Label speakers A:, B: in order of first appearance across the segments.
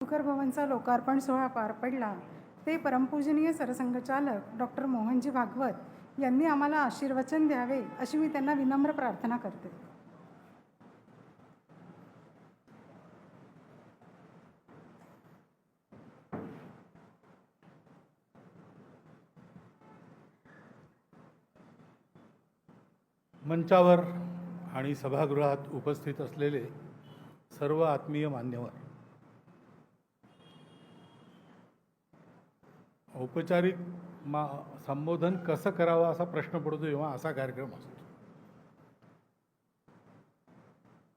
A: मुखर भवनचा लोकार्पण सोहळा पार पडला ते परमपूजनीय सरसंघचालक डॉक्टर मोहनजी भागवत यांनी आम्हाला आशीर्वचन द्यावे अशी मी त्यांना विनम्र प्रार्थना करते.
B: मंचावर आणि सभागृहात उपस्थित असलेले सर्व आत्मीय मान्यवर, औपचारिक संबोधन कसं करावं असा प्रश्न पडतो जेव्हा असा कार्यक्रम असतो.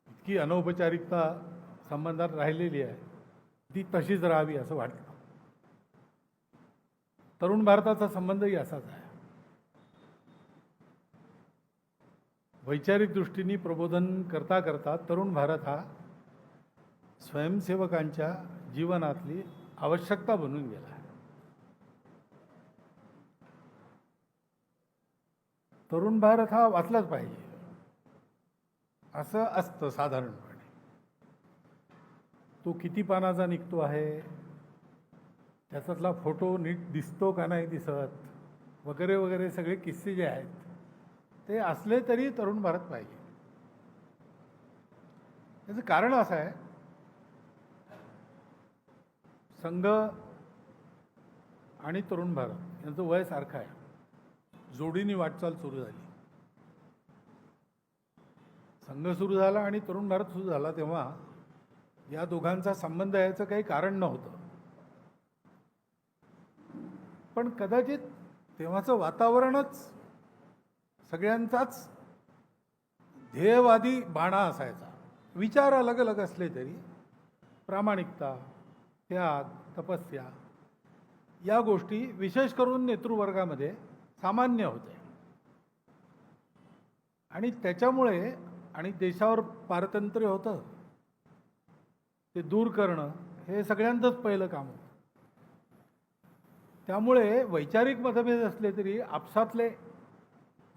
B: इतकी अनौपचारिकता संबंधात राहिलेली आहे, ती तशीच राहावी असं वाटतं. तरुण भारताचा संबंधही असाच आहे. वैचारिक दृष्टीने प्रबोधन करता करता तरुण भारत हा स्वयंसेवकांच्या जीवनातली आवश्यकता बनून गेला आहे. तरुण भारत हा वाचलाच पाहिजे असं असतं साधारणपणे. तो किती पानाचा निघतो आहे, त्याच्यातला फोटो नीट दिसतो का नाही दिसत वगैरे वगैरे सगळे किस्से जे आहेत ते असले तरी तरुण भारत पाहिजे. त्याचं कारण असं आहे, संघ आणि तरुण भारत यांचं वय सारखं आहे, जोडीने वाटचाल सुरू झाली. संघ सुरू झाला आणि तरुण भारत सुरू झाला तेव्हा या दोघांचा संबंध याचं काही कारण नव्हतं. पण कदाचित तेव्हाचं वातावरणच सगळ्यांचाच ध्येयवादी बाणा असायचा. विचार अलग अलग असले तरी प्रामाणिकता, त्याग, तपस्या या गोष्टी विशेष करून नेतृवर्गामध्ये सामान्य होते. आणि त्याच्यामुळे आणि देशावर पारतंत्र्य होतं ते दूर करणं हे सगळ्यांचंच पहिलं काम होतं. त्यामुळे वैचारिक मतभेद असले तरी आपसातले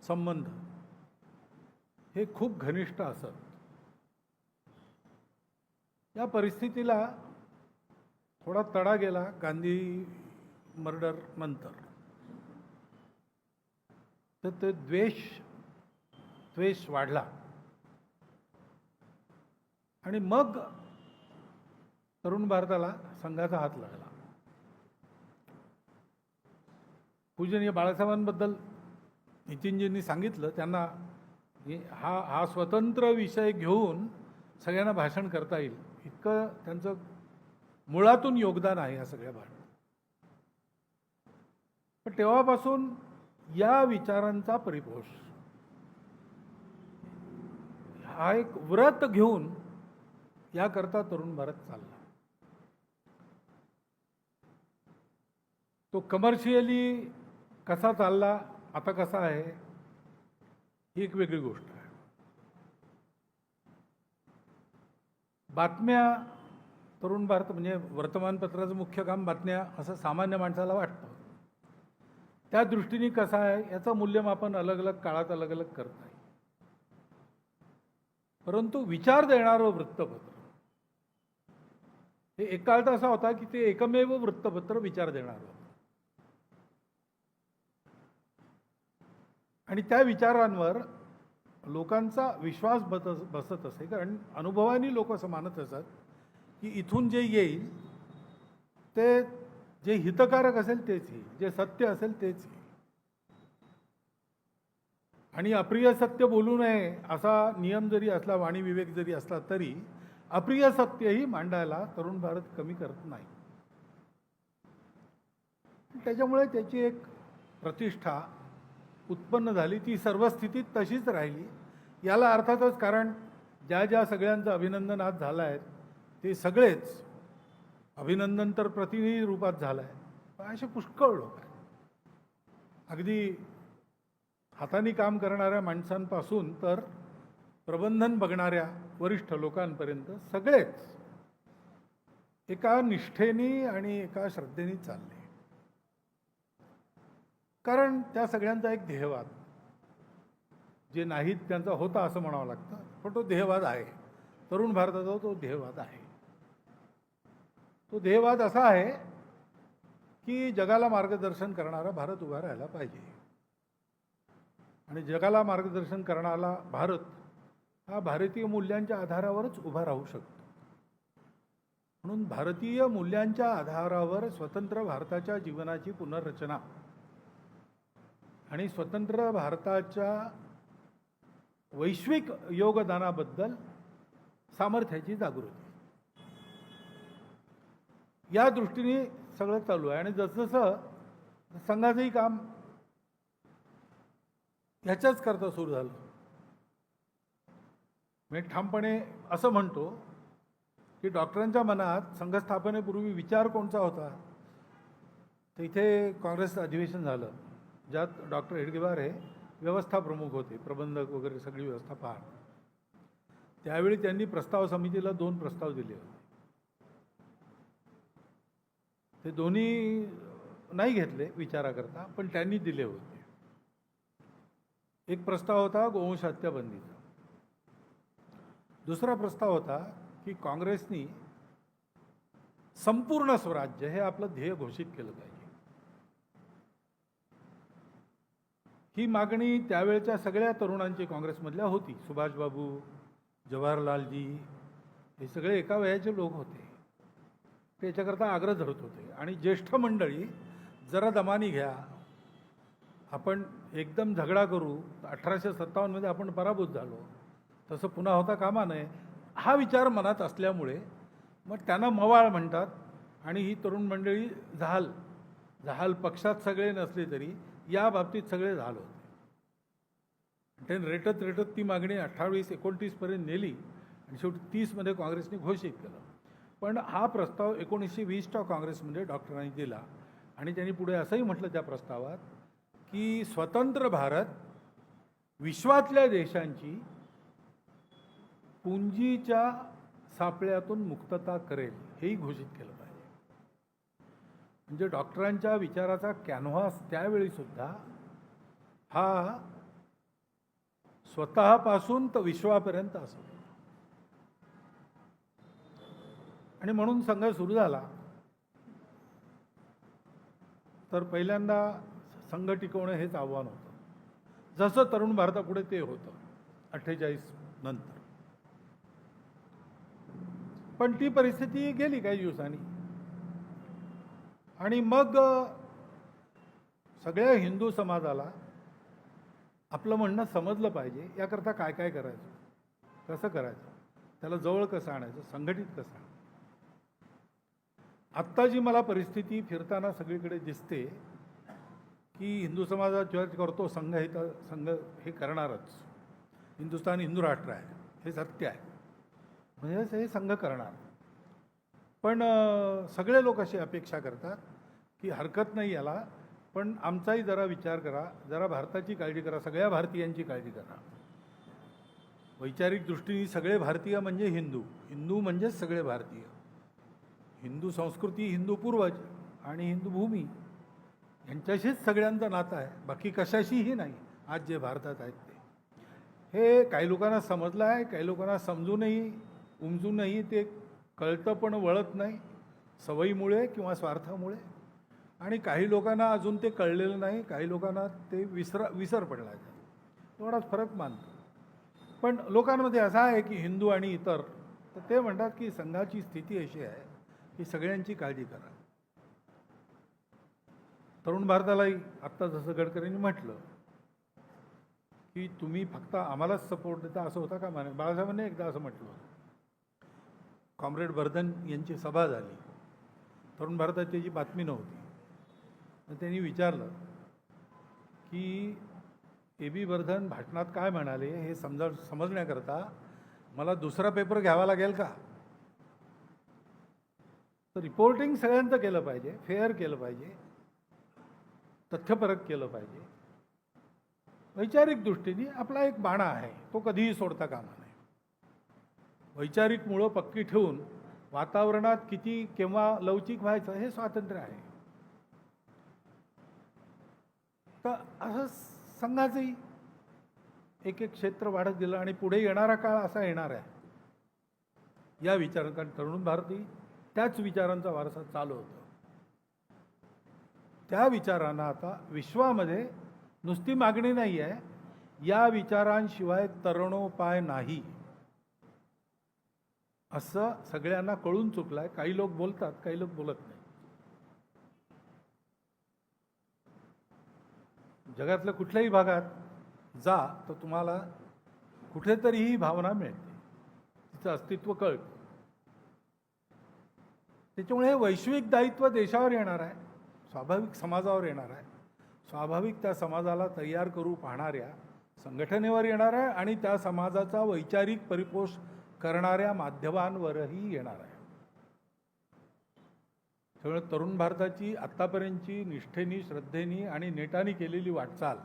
B: संबंध हे खूप घनिष्ठ असत. या परिस्थितीला थोडा तडा गेला गांधी मर्डर नंतर. तर ते द्वेष वाढला आणि मग तरुण भारताला संघाचा हात लागला. पूजनीय बाळासाहेबांबद्दल नितीनजींनी सांगितलं, त्यांना हा स्वतंत्र विषय घेऊन सगळ्यांना भाषण करता येईल इतकं त्यांचं मुळातून योगदान आहे या सगळ्या भाषणात. पण तेव्हापासून या विचारांचा परिपोष हा एक व्रत घेऊन याकरता तरुण भारत चालला. तो कमर्शियली कसा चालला, आता कसा आहे, ही एक वेगळी गोष्ट आहे. बातम्या, तरुण भारत म्हणजे वर्तमानपत्राचं मुख्य काम बातम्या असं सामान्य माणसाला वाटतं. त्या दृष्टीने कसं आहे याचं मूल्यमापन अलग अलग काळात अलग अलग करत आहे. परंतु विचार देणारं वृत्तपत्र हे एक काळ असा होता की ते एकमेव वृत्तपत्र विचार देणारं होतं. आणि त्या विचारांवर लोकांचा विश्वास बसत असे, कारण अनुभवाने लोक असं मानत असतात की इथून जे येईल ते जे हितकारक असेल तेच येईल, जे सत्य असेल तेच येईल. आणि अप्रिय सत्य बोलू नये असा नियम जरी असला, वाणी विवेक जरी असला तरी अप्रिय सत्यही मांडायला तरुण भारत कमी करत नाही. त्याच्यामुळे त्याची एक प्रतिष्ठा उत्पन्न झाली, ती सर्व स्थितीत तशीच राहिली. याला अर्थातच कारण ज्या सगळ्यांचं अभिनंदन आज झालं आहे ते सगळेच अभिनंदन तर प्रतिनिधी रूपात झालं आहे, पण असे पुष्कळ लोक आहेत. अगदी हाताने काम करणाऱ्या माणसांपासून तर प्रबंधन बघणाऱ्या वरिष्ठ लोकांपर्यंत सगळेच एका निष्ठेने आणि एका श्रद्धेने चालले. कारण त्या सगळ्यांचा एक ध्येयवाद जे नाहीत त्यांचा होता असं म्हणावं लागतं, पण तो ध्येयवाद आहे. तरुण भारताचा तो ध्येयवाद आहे. तो ध्येयवाद असा आहे की जगाला मार्गदर्शन करणारा भारत उभा राहायला पाहिजे आणि जगाला मार्गदर्शन करणारा भारत हा भारतीय मूल्यांच्या आधारावरच उभा राहू शकतो. म्हणून भारतीय मूल्यांच्या आधारावर स्वतंत्र भारताच्या जीवनाची पुनर्रचना आणि स्वतंत्र भारताच्या वैश्विक योगदानाबद्दल सामर्थ्याची जागृती या दृष्टीने सगळं चालू आहे. आणि जसजसं संघाचंही काम ह्याच्याच करता सुरू झालं. मी ठामपणे असं म्हणतो की डॉक्टरांच्या मनात संघस्थापनेपूर्वी विचार कोणता होता. तर इथे काँग्रेसचं अधिवेशन झालं ज्यात डॉक्टर हेडगेवार हे व्यवस्था प्रमुख होते, प्रबंधक वगैरे सगळी व्यवस्था पाहत. त्यावेळी त्यांनी प्रस्ताव समितीला 2 प्रस्ताव दिले होते. ते दोन्ही नाही घेतले विचाराकरता, पण त्यांनी दिले होते. एक प्रस्ताव होता गोवंश हत्याबंदीचा. दुसरा प्रस्ताव होता की काँग्रेसनी संपूर्ण स्वराज्य हे आपलं ध्येय घोषित केलं पाहिजे. ही मागणी त्यावेळच्या सगळ्या तरुणांची काँग्रेसमधल्या होती. सुभाषबाबू, जवाहरलालजी हे सगळे एका वयाचे लोक होते. त्याच्याकरता आग्रह धरत होते. आणि ज्येष्ठ मंडळी जरा दमानी घ्या, आपण एकदम झगडा करू, 1857मध्ये आपण पराभूत झालो, तसं पुन्हा होता कामा नये हा विचार मनात असल्यामुळे मग त्यांना मवाळ म्हणतात. आणि ही तरुण मंडळी जहाल पक्षात सगळे नसले तरी या बाबतीत सगळे झाल होते. त्यांनी रेटत ती मागणी 28-29 पर्यंत नेली आणि शेवटी 30मध्ये काँग्रेसने घोषित केलं. पण हा प्रस्ताव 1920च्या काँग्रेसमध्ये डॉक्टरांनी दिला आणि त्यांनी पुढे असंही म्हटलं त्या प्रस्तावात की स्वतंत्र भारत विश्वातल्या देशांची पुंजीच्या सापळ्यातून मुक्तता करेल हेही घोषित केलं पाहिजे. म्हणजे डॉक्टरांच्या विचाराचा कॅनव्हास त्यावेळी सुद्धा हा स्वतःपासून तर विश्वापर्यंत असतो. आणि म्हणून संघ सुरू झाला तर पहिल्यांदा संघ टिकवणं हेच आव्हान होतं. जसं तरुण भारतापुढे ते होतं 48 नंतर. पण ती परिस्थिती गेली काही दिवसांनी आणि मग सगळ्या हिंदू समाजाला आपलं म्हणणं समजलं पाहिजे याकरता काय काय करायचं, कसं करायचं, त्याला जवळ कसं आणायचं, संघटित कसं आणायचं. आत्ता जी मला परिस्थिती फिरताना सगळीकडे दिसते की हिंदू समाजात जेव्हा करतो संघ हे करणारच. हिंदुस्थान हिंदू राष्ट्र आहे हे सत्य आहे, म्हणजेच हे संघ करणार. पण सगळे लोक अशी अपेक्षा करतात की हरकत नाही याला, पण आमचाही जरा विचार करा, जरा भारताची काळजी करा, सगळ्या भारतीयांची काळजी करा. वैचारिक दृष्टीने सगळे भारतीय म्हणजे हिंदू, हिंदू म्हणजेच सगळे भारतीय. हिंदू संस्कृती, हिंदू पूर्वज आणि हिंदू भूमी यांच्याशीच सगळ्यांचं नातं आहे, बाकी कशाशीही नाही. आज जे भारतात आहेत हे काही लोकांना समजलं आहे, काही लोकांना समजूनही उमजूनही ते कळतं पण वळत नाही, सवयीमुळे किंवा स्वार्थामुळे. आणि काही लोकांना अजून ते कळलेलं नाही, काही लोकांना ते विसर पडला आहे. तेवढाच फरक मानतो. पण लोकांमध्ये असा आहे की हिंदू आणि इतर, तर ते म्हणतात की संघाची स्थिती अशी आहे की सगळ्यांची काळजी करा. तरुण भारतालाही आत्ता जसं गडकरींनी म्हटलं की तुम्ही फक्त आम्हालाच सपोर्ट देता असं होता का माने. बाळासाहेबांनी एकदा असं म्हटलं होतं. कॉम्रेड वर्धन यांची सभा झाली, तरुण भारतात त्याची बातमी नव्हती. तर त्यांनी विचारलं की AB वर्धन भाषणात काय म्हणाले हे समजण्याकरता मला दुसरा पेपर घ्यावा लागेल का. तर रिपोर्टिंग सगळ्यांचं केलं पाहिजे, फेअर केलं पाहिजे, तथ्यपरक केलं पाहिजे. वैचारिक दृष्टीने आपला एक बाणा आहे, तो कधीही सोडता कामा नये. वैचारिक मुळं पक्की ठेवून वातावरणात किती केव्हा लवचिक व्हायचं हे स्वातंत्र्य आहे. तर असं संघाचंही एक एक क्षेत्र वाढत गेलं आणि पुढे येणारा काळ असा येणार आहे या विचारात. कारण तरुण भारती त्याच विचारांचा वारसा चालू होता. त्या विचारांना आता विश्वामध्ये नुसती मागणी नाही आहे, या विचारांशिवाय तरणोपाय नाही असं सगळ्यांना कळून चुकलंय. काही लोक बोलतात, काही लोक बोलत नाही. जगातल्या कुठल्याही भागात जा तर तुम्हाला कुठेतरी ही भावना मिळते, तिचं अस्तित्व कळतं. त्याच्यामुळे हे वैश्विक दायित्व देशावर येणार आहे, स्वाभाविक समाजावर येणार आहे, स्वाभाविक त्या समाजाला तयार करू पाहणाऱ्या संघटनेवर येणार आहे आणि त्या समाजाचा वैचारिक परिपोष करणाऱ्या माध्यमांवरही येणार आहे. त्यामुळे तरुण भारताची आत्तापर्यंतची निष्ठेनी, श्रद्धेनी आणि नेटाने केलेली वाटचाल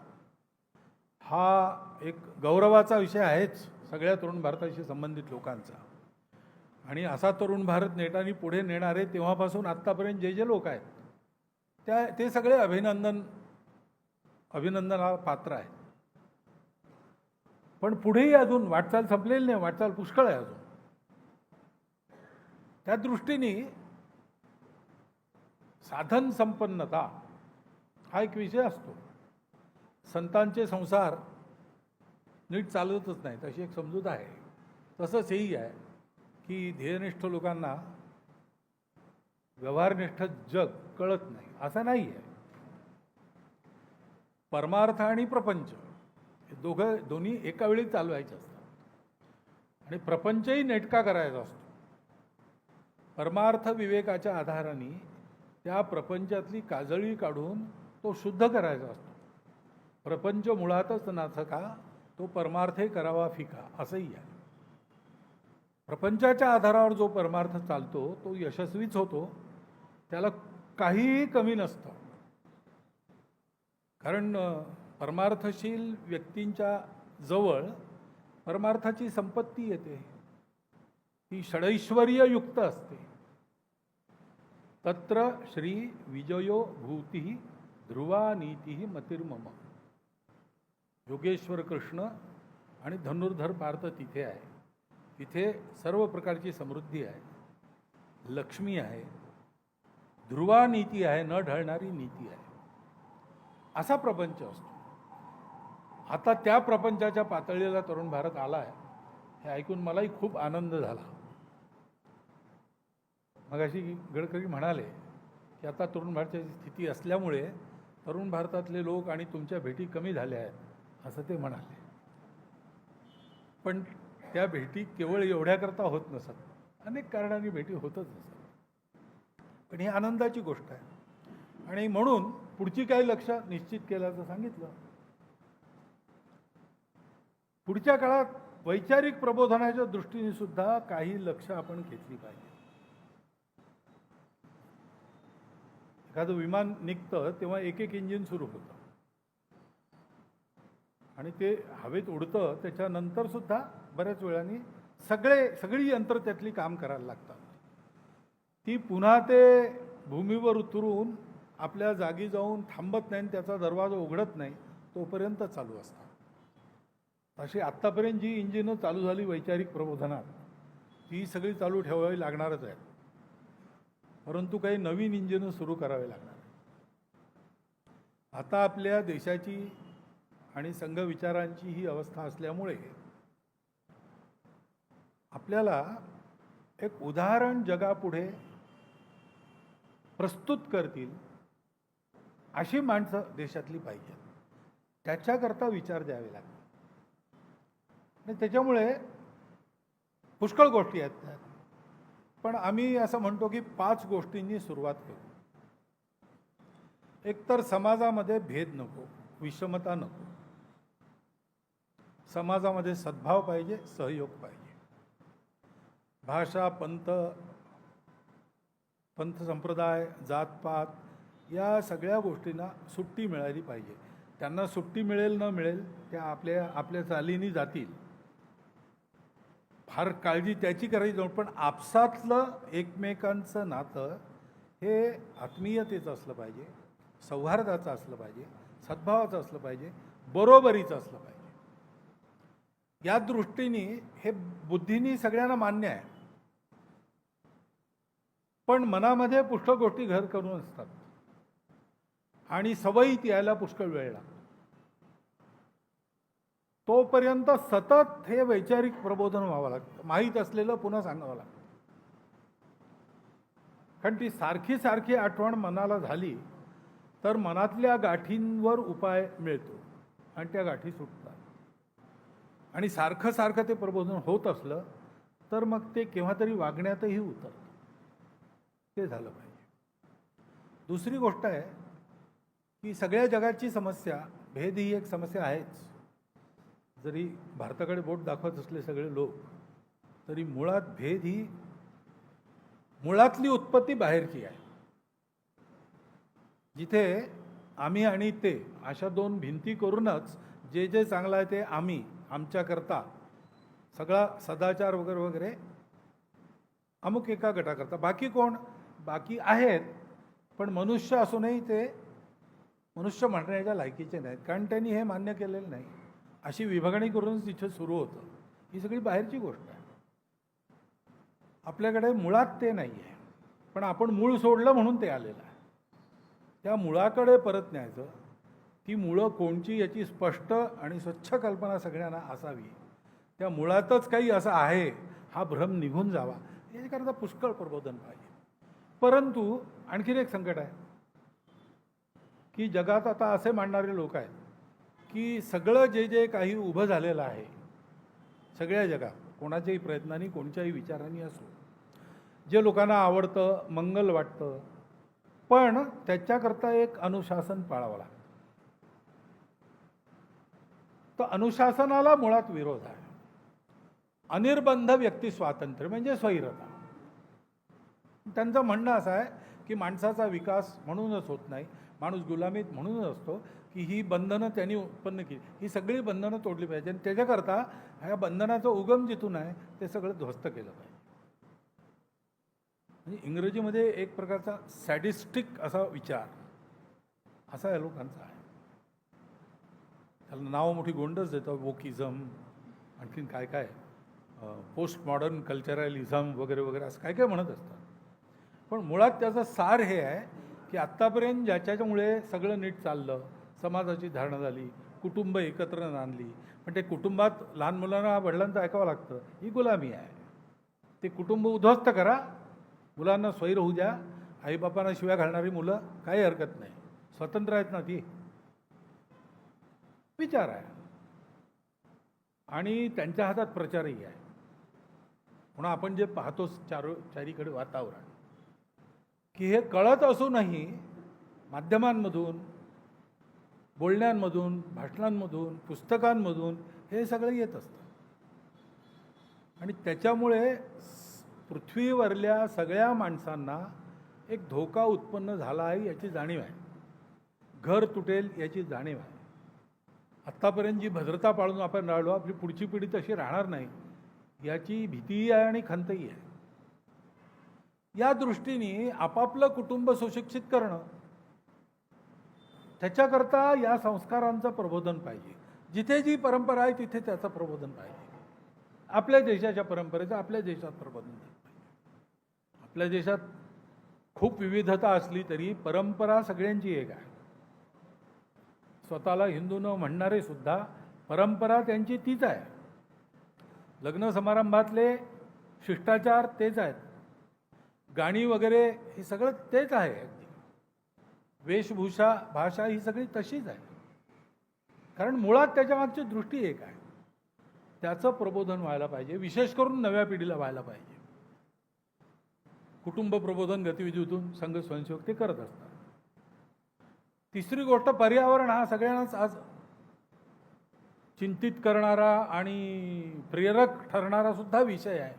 B: हा एक गौरवाचा विषय आहेच सगळ्या तरुण भारताशी संबंधित लोकांचा. आणि असा तरुण भारत नेटाने पुढे नेणारे तेव्हापासून आत्तापर्यंत जे जे लोक आहेत ते सगळे अभिनंदनाला पात्र आहेत. पण पुढेही अजून वाटचाल संपलेली नाही, वाटचाल पुष्कळ आहे अजून. त्या दृष्टीने साधन संपन्नता हा एक विषय असतो. संतांचे संसार नीट चालतच नाही तशी एक समजूत आहे. तसंच हेही आहे की ध्येयनिष्ठ लोकांना व्यवहारनिष्ठ जग कळत नाही असं नाही आहे. परमार्थ आणि प्रपंच हे दोन्ही एका वेळी चालवायचे असतात आणि प्रपंचही नेटका करायचा असतो. परमार्थ विवेकाच्या आधाराने त्या प्रपंचातली काजळी काढून तो शुद्ध करायचा असतो. प्रपंच मुळातच नाथका, तो परमार्थे करावा फिका असंही आहे. प्रपंचाच्या आधारावर जो परमार्थ चालतो तो यशस्वीच होतो, त्याला काहीही कमी नसतं. कारण परमार्थशील व्यक्तींच्या जवळ परमार्थाची संपत्ती येते, ती षडैश्वर्ययुक्त असते. तत्र श्री विजयो भूती ध्रुवा नीती मतिर्मम. योगेश्वर कृष्ण आणि धनुर्धर पार्थ तिथे आहे. तिथे सर्व प्रकारची समृद्धी आहे, लक्ष्मी आहे, ध्रुवा नीती आहे, न ढळणारी नीती आहे. असा प्रपंच असतो. आता त्या प्रपंचाच्या पातळीला तरुण भारत आला आहे हे ऐकून मलाही खूप आनंद झाला. मगाशी गडकरी म्हणाले की आता तरुण भारताची स्थिती असल्यामुळे तरुण भारतातले लोक आणि तुमच्या भेटी कमी झाल्या आहेत असं ते म्हणाले. पण त्या भेटी केवळ एवढ्याकरता होत नसत, अनेक कारणांनी भेटी होतच नसत. पण ही आनंदाची गोष्ट आहे आणि म्हणून पुढची काही लक्ष निश्चित केल्याचं सांगितलं. पुढच्या काळात वैचारिक प्रबोधनाच्या दृष्टीने सुद्धा काही लक्ष आपण घेतली पाहिजे. एखादं विमान निघतं तेव्हा एक एक इंजिन सुरू होतं आणि ते हवेत उडतं. त्याच्यानंतर सुद्धा बऱ्याच वेळाने सगळी यंत्र त्यातली काम करायला लागतात. ती पुन्हा ते भूमीवर उतरून आपल्या जागी जाऊन थांबत नाही, त्याचा दरवाजा उघडत नाही तोपर्यंत चालू असतात. अशी आत्तापर्यंत जी इंजिनं चालू झाली वैचारिक प्रबोधनात ती सगळी चालू ठेवावी लागणारच आहेत. परंतु काही नवीन इंजिनं सुरू करावे लागणार. आता आपल्या देशाची आणि संघ विचारांची ही अवस्था असल्यामुळे आपल्याला एक उदाहरण जगापुढे प्रस्तुत करतील अशी माणसं देशातली पाहिजेत. त्याच्याकरता विचार द्यावे लागतात आणि त्याच्यामुळे पुष्कळ गोष्टी आहेत त्यात. पण आम्ही असं म्हणतो की 5 गोष्टींनी सुरुवात करू. एकतर समाजामध्ये भेद नको, विषमता नको. समाजामध्ये सद्भाव पाहिजे, सहयोग पाहिजे. भाषा, पंथ संप्रदाय, जातपात या सगळ्या गोष्टींना सुट्टी मिळाली पाहिजे. त्यांना सुट्टी मिळेल न मिळेल त्या आपल्या चालीनी जातील, फार काळजी त्याची करायची नाही. पण आपसातलं एकमेकांचं नातं हे आत्मीयतेचं असलं पाहिजे, सौहार्दाचं असलं पाहिजे, सद्भावाचं असलं पाहिजे, बरोबरीचं असलं पाहिजे. या दृष्टीने हे बुद्धीनी सगळ्यांना मान्य आहे. पण मनामध्ये पुष्कळ गोष्टी घर करून असतात आणि सवयीत यायला पुष्कळ वेळ लागतो. तोपर्यंत सतत हे वैचारिक प्रबोधन व्हावं लागतं, माहीत असलेलं पुन्हा सांगावं लागतं. कारण ती सारखी सारखी आठवण मनाला झाली तर मनातल्या गाठींवर उपाय मिळतो आणि त्या गाठी सुटतात. आणि सारखं सारखं ते प्रबोधन होत असलं तर मग ते केव्हा तरी वागण्यातही उतरतं. ते झालं पाहिजे. दुसरी गोष्ट आहे की सगळ्या जगाची समस्या, भेद ही एक समस्या आहेच. जरी भारताकडे बोट दाखवत असले सगळे लोक, तरी मुळात भेद ही मुळातली उत्पत्ती बाहेरची आहे. जिथे आम्ही आणि ते अशा दोन भिंती करूनच जे जे चांगलं आहे ते आम्ही, आमच्याकरता, सगळा सदाचार वगैरे वगैरे अमुक एका गटाकरता. बाकी कोण? बाकी आहेत पण मनुष्य असूनही ते मनुष्य म्हणण्याच्या लायकीचे नाहीत, कारण त्यांनी हे मान्य केलेलं नाही. अशी विभागणी करूनच तिथे सुरू होतं. ही सगळी बाहेरची गोष्ट आहे. आपल्याकडे मुळात ते नाही आहे, पण आपण मूळ सोडलं म्हणून ते आलेलं आहे. त्या मुळाकडे परत न्यायचं. ती मुळं कोणची याची स्पष्ट आणि स्वच्छ कल्पना सगळ्यांना असावी. त्या मुळातच काही असं आहे हा भ्रम निघून जावा, याच्याकरता पुष्कळ प्रबोधन पाहिजे. परंतु आणखीन एक संकट आहे की जगात आता असे मांडणारे लोक आहेत की सगळं जे जे काही उभं झालेलं आहे सगळ्या जगात, कोणाच्याही प्रयत्नांनी, कोणत्याही विचारांनी असो, जे लोकांना आवडतं, मंगल वाटतं, पण त्याच्याकरता एक अनुशासन पाळावं लागतं. तर अनुशासनाला मुळात विरोध आहे. अनिर्बंध व्यक्ती स्वातंत्र्य म्हणजे स्वैरता. त्यांचं म्हणणं असं आहे की माणसाचा विकास म्हणूनच होत नाही, माणूस गुलामीत म्हणूनच असतो की ही बंधनं त्यांनी उत्पन्न केली, ही सगळी बंधनं तोडली पाहिजे आणि त्याच्याकरता ह्या बंधनाचा उगम जिथून आहे ते सगळं ध्वस्त केलं पाहिजे. म्हणजे इंग्रजीमध्ये एक प्रकारचा सॅडिस्टिक असा विचार असा या लोकांचा आहे. त्याला नाव मोठी गोंडच देतं, वोकिझम, आणखीन काय काय, पोस्ट मॉडर्न कल्चरलिझम वगैरे वगैरे असं काय काय म्हणत असतात. पण मुळात त्याचं सार हे आहे की आत्तापर्यंत ज्याच्यामुळे सगळं नीट चाललं, समाजाची धारणा झाली, कुटुंब एकत्र आणली, पण ते कुटुंबात लहान मुलांना वडिलांचं ऐकावं लागतं, ही गुलामी आहे. ते कुटुंब उद्ध्वस्त करा, मुलांना स्वैर होऊ द्या, आईबापांना शिव्या घालणारी मुलं काही हरकत नाही, स्वतंत्र आहेत ना ती, विचार आहे. आणि त्यांच्या हातात प्रचारही आहे. म्हणून आपण जे पाहतो चारीकडे वातावरण, की हे कळत असूनही माध्यमांमधून, बोलण्यांमधून, भाषणांमधून, पुस्तकांमधून हे सगळं येत असतं. आणि त्याच्यामुळे पृथ्वीवरल्या सगळ्या माणसांना एक धोका उत्पन्न झाला आहे याची जाणीव आहे. घर तुटेल याची जाणीव आहे. आत्तापर्यंत जी भद्रता पाळून आपण राहिलो, आपली पुढची पिढी तशी राहणार नाही याची भीतीही आहे आणि खंतही आहे. या दृष्टीने आपापलं कुटुंब सुशिक्षित करणं, त्याच्याकरता या संस्कारांचं प्रबोधन पाहिजे. जिथे जी परंपरा आहे तिथे त्याचं प्रबोधन पाहिजे. आपल्या देशाच्या परंपरेचं आपल्या देशात प्रबोधन पाहिजे. आपल्या देशात खूप विविधता असली तरी परंपरा सगळ्यांची एक आहे. स्वतःला हिंदू न म्हणणारे सुद्धा परंपरा त्यांची तीच आहे. लग्न समारंभातले शिष्टाचार तेच आहेत, गाणी वगैरे हे सगळं तेच आहे. वेशभूषा, भाषा ही सगळी तशीच आहे. कारण मुळात त्याच्यामागची दृष्टी एक आहे. त्याचं प्रबोधन व्हायला पाहिजे, विशेष करून नव्या पिढीला व्हायला पाहिजे. कुटुंब प्रबोधन गतिविधीतून संघ स्वयंसेवक ते करत असतात. तिसरी गोष्ट, पर्यावरण हा सगळ्यांनाच आज चिंतित करणारा आणि प्रेरक ठरणारा सुद्धा विषय आहे.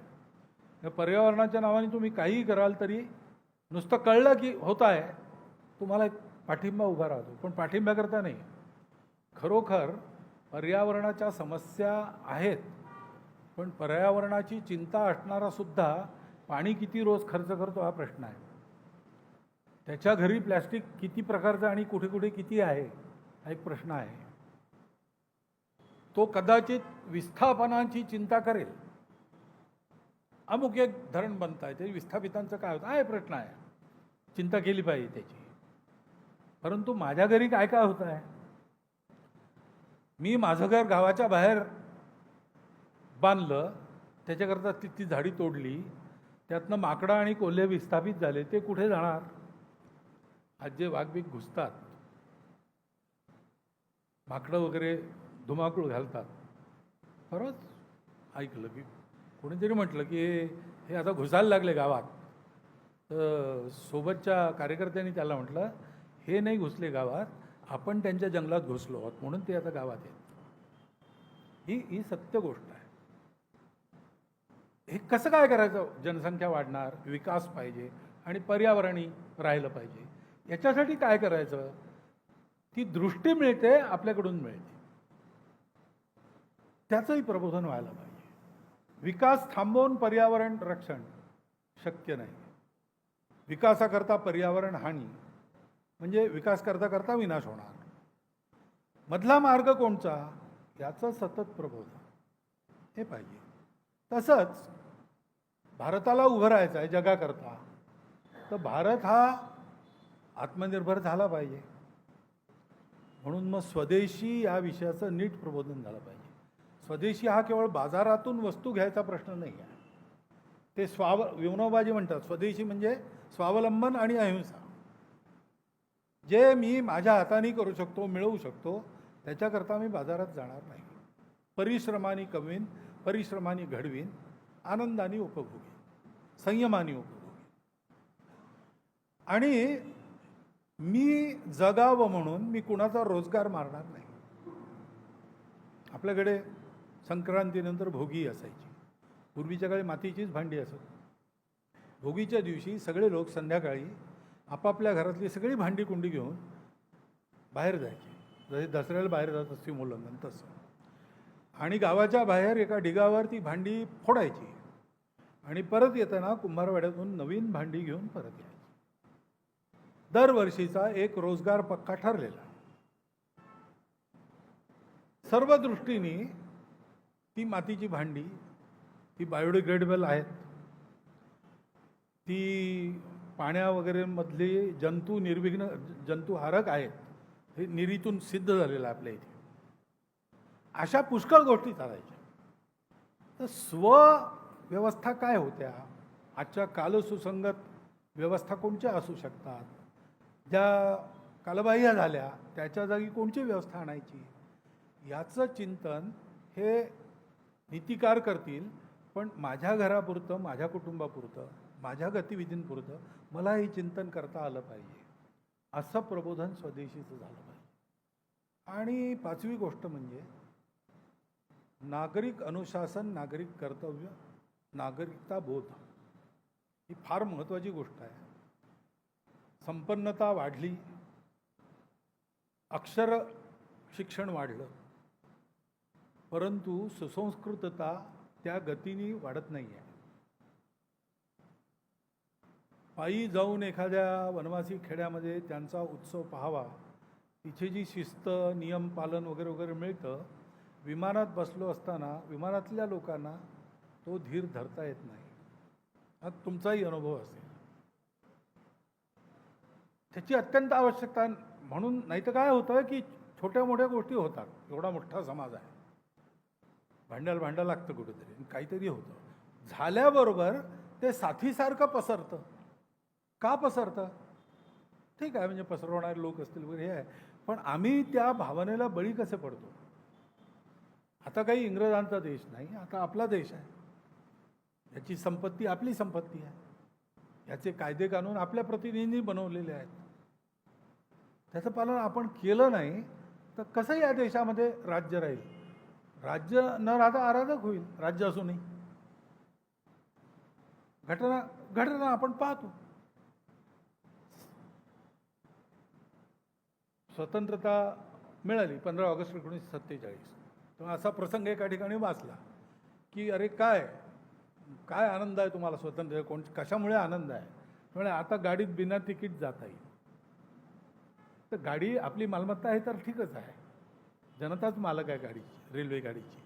B: या पर्यावरणाच्या नावाने तुम्ही काहीही कराल तरी नुसतं कळलं की होत आहे, तुम्हाला एक पाठिंबा उभा राहतो, पण पाठिंब्याकरता नाही. खरोखर पर्यावरणाच्या समस्या आहेत, पण पर्यावरणाची चिंता असणारा सुद्धा पाणी किती रोज खर्च करतो हा प्रश्न आहे. त्याच्या घरी प्लॅस्टिक किती प्रकारचं आणि कुठे कुठे किती आहे हा एक प्रश्न आहे. तो कदाचित विस्थापनाची चिंता करेल, अमुक एक धरण बनत आहे, ते विस्थापितांचं काय होतं आहे प्रश्न आहे, चिंता केली पाहिजे त्याची. परंतु माझ्या घरी काय काय होत आहे, मी माझं घर गावाच्या बाहेर बांधलं, त्याच्याकरता ती झाडी तोडली, त्यातनं माकडं आणि कोल्हे विस्थापित झाले, ते कुठे जाणार? आज जे वाघबीक घुसतात, माकडं वगैरे धुमाकूळ घालतात. परत ऐकलं की कोणीतरी म्हटलं की हे आता घुसायला लागले गावात. तर सोबतच्या कार्यकर्त्यांनी त्याला म्हटलं, हे नाही घुसले गावात, आपण त्यांच्या जंगलात घुसलो आहोत म्हणून ते आता गावात आहेत. ही सत्य गोष्ट आहे. हे कसं काय करायचं? जनसंख्या वाढणार, विकास पाहिजे आणि पर्यावरणही राहिलं पाहिजे. याच्यासाठी काय करायचं? ती दृष्टी मिळते, आपल्याकडून मिळते, त्याचंही प्रबोधन व्हायला पाहिजे. विकास थांबवून पर्यावरण रक्षण शक्य नाही. विकासाकरता पर्यावरण हानी म्हणजे विकास करता करता विनाश होणार. मधला मार्ग कोणचा? याचं सतत प्रबोधन हे पाहिजे. तसंच भारताला उभं राहायचं आहे जगाकरता, तर भारत हा आत्मनिर्भर झाला पाहिजे. म्हणून मग स्वदेशी या विषयाचं नीट प्रबोधन झालं पाहिजे. स्वदेशी हा केवळ बाजारातून वस्तू घ्यायचा प्रश्न नाही आहे. ते विनोबाजी म्हणतात, स्वदेशी म्हणजे स्वावलंबन आणि अहिंसा. जे मी माझ्या हाताने करू शकतो, मिळवू शकतो, त्याच्याकरता मी बाजारात जाणार नाही. परिश्रमाने कमवीन, परिश्रमाने घडवीन, आनंदाने उपभोगीन, संयमाने उपभोगीन. आणि मी जगावं म्हणून मी कुणाचा रोजगार मारणार नाही. आपल्याकडे संक्रांतीनंतर भोगी असायची. पूर्वीच्या काळी मातीचीच भांडी असत. भोगीच्या दिवशी सगळे लोक संध्याकाळी आपापल्या घरातली सगळी भांडी कुंडी घेऊन बाहेर जायचे, जसे दसऱ्याला बाहेर जात असते मुलं तसं. आणि गावाच्या बाहेर एका ढिगावर ती भांडी फोडायची आणि परत येताना कुंभारवाड्यातून नवीन भांडी घेऊन परत यायची. दरवर्षीचा एक रोजगार पक्का ठरलेला. सर्व दृष्टीने ती मातीची भांडी, ती बायोडिग्रेडेबल आहेत, ती पाण्या वगैरे मधले निर्विघ्न जंतुहारक आहेत, हे निरीतून सिद्ध झालेलं आहे आपल्या इथे. अशा पुष्कळ गोष्टी चालायच्या. तर स्वव्यवस्था काय होत्या? आजच्या कालसुसंगत व्यवस्था कोणत्या असू शकतात? ज्या कालबाह्य झाल्या त्याच्या जागी कोणती व्यवस्था आणायची? याचं चिंतन हे नीतिकार करतील, पण माझ्या घरापुरतं, माझ्या कुटुंबापुरतं, माझ्या गतिविधींपुरतं मला हे चिंतन करता आलं पाहिजे, असं प्रबोधन स्वदेशीचं झालं पाहिजे. आणि पाचवी गोष्ट म्हणजे नागरिक अनुशासन, नागरिक कर्तव्य, नागरिकता बोध. ही फार महत्त्वाची गोष्ट आहे. संपन्नता वाढली, अक्षर शिक्षण वाढलं, परंतु सुसंस्कृतता त्या गतीने वाढत नाही आहे. पायी जाऊन एखाद्या वनवासी खेड्यामध्ये त्यांचा उत्सव पाहावा, तिथे जी शिस्त, नियम पालन वगैरे वगैरे मिळतं, विमानात बसलो असताना विमानातल्या लोकांना तो धीर धरता येत नाही. हा तुमचाही अनुभव असेल. त्याची अत्यंत आवश्यकता. म्हणून नाही तर काय होतं की छोट्या मोठ्या गोष्टी होतात. एवढा मोठा समाज आहे, भांडायला लागतं कुठेतरी, काहीतरी होतं. झाल्याबरोबर ते साथीसारखं पसरतं. का पसरतं? ठीक आहे, म्हणजे पसरवणारे लोक असतील वगैरे हे आहे, पण आम्ही त्या भावनेला बळी कसे पडतो? आता काही इंग्रजांचा देश नाही, आता आपला देश आहे. याची संपत्ती आपली संपत्ती आहे. याचे कायदे कानून आपल्या प्रतिनिधींनी बनवलेले आहेत. त्याचं पालन आपण केलं नाही तर कसं या देशामध्ये राज्य राहील? राज्य न राहता अराजक होईल, राज्य असूनही. घटना आपण पाहतो. स्वतंत्रता मिळाली 15 ऑगस्ट 1947. तेव्हा असा प्रसंग एका ठिकाणी वाचला की अरे काय आनंद आहे तुम्हाला स्वतंत्र, कशामुळे आनंद आहे? म्हणजे आता गाडीत बिना तिकीट जाता येईल. तर गाडी आपली मालमत्ता आहे तर ठीकच आहे, जनताच मालक आहे गाडीची, रेल्वे गाडीची.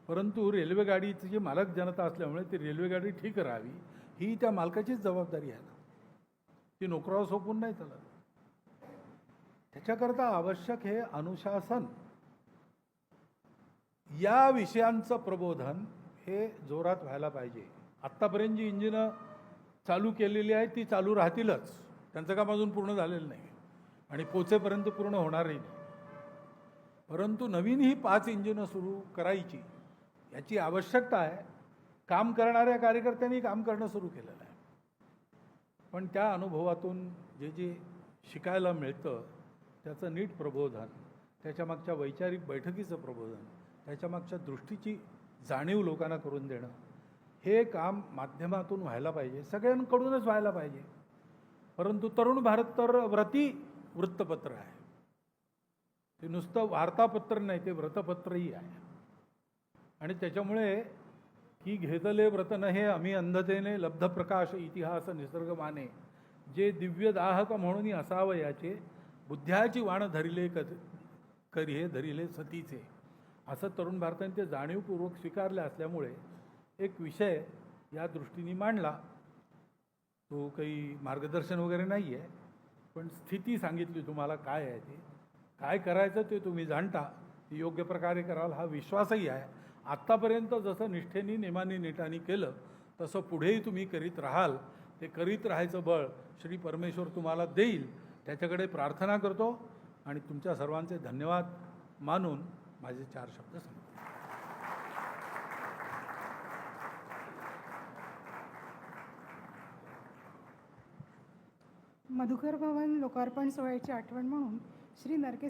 B: परंतु रेल्वेगाडीची जी मालक जनता असल्यामुळे ती रेल्वेगाडी ठीक राहावी ही त्या मालकाचीच जबाबदारी आहे ना, ती नोकरावर सोपून नाही चालत. त्याच्याकरता आवश्यक हे अनुशासन, या विषयांचं प्रबोधन हे जोरात व्हायला पाहिजे. आत्तापर्यंत जी इंजिनं चालू केलेली आहेत ती चालू राहतीलच, त्यांचं काम अजून पूर्ण झालेलं नाही आणि पोचेपर्यंत पूर्ण होणारही नाही. परंतु नवीन ही 5 इंजिनं सुरू करायची याची आवश्यकता आहे. काम करणाऱ्या कार्यकर्त्यांनी काम करणं सुरू केलेलं आहे. पण त्या अनुभवातून जे जे शिकायला मिळतं त्याचं नीट प्रबोधन, त्याच्यामागच्या वैचारिक बैठकीचं प्रबोधन, त्याच्यामागच्या दृष्टीची जाणीव लोकांना करून देणं, हे काम माध्यमातून व्हायला पाहिजे, सगळ्यांकडूनच व्हायला पाहिजे. परंतु तरुण भारत तर व्रती वृत्तपत्र आहे, ते नुसतं वार्तापत्र नाही, ते व्रतपत्रही आहे. आणि त्याच्यामुळे की घेतले व्रत नहे आम्ही अंधतेने लब्ध प्रकाश इतिहास निसर्ग माने, जे दिव्य दाहक म्हणून असावं याचे, बुद्ध्याची वाण धरिले करिहे धरिले सतीचे, असं तरुण भारताने ते जाणीवपूर्वक स्वीकारले असल्यामुळे एक विषय या दृष्टीने मांडला. तो काही मार्गदर्शन वगैरे नाही आहे, पण स्थिती सांगितली तुम्हाला काय आहे, ते काय करायचं ते तुम्ही जाणता, ते योग्य प्रकारे कराल हा विश्वासही आहे. आत्तापर्यंत जसं निष्ठेने नेमाने नेटाने केलं तसं पुढेही तुम्ही करीत राहाल. ते करीत राहायचं बळ श्री परमेश्वर तुम्हाला देईल, त्याच्याकडे प्रार्थना करतो आणि तुमच्या सर्वांचे धन्यवाद मानून माझे 4 शब्द सांगतो.
A: मधुकर भवन लोकार्पण सोहळ्याची आठवण म्हणून श्री नरके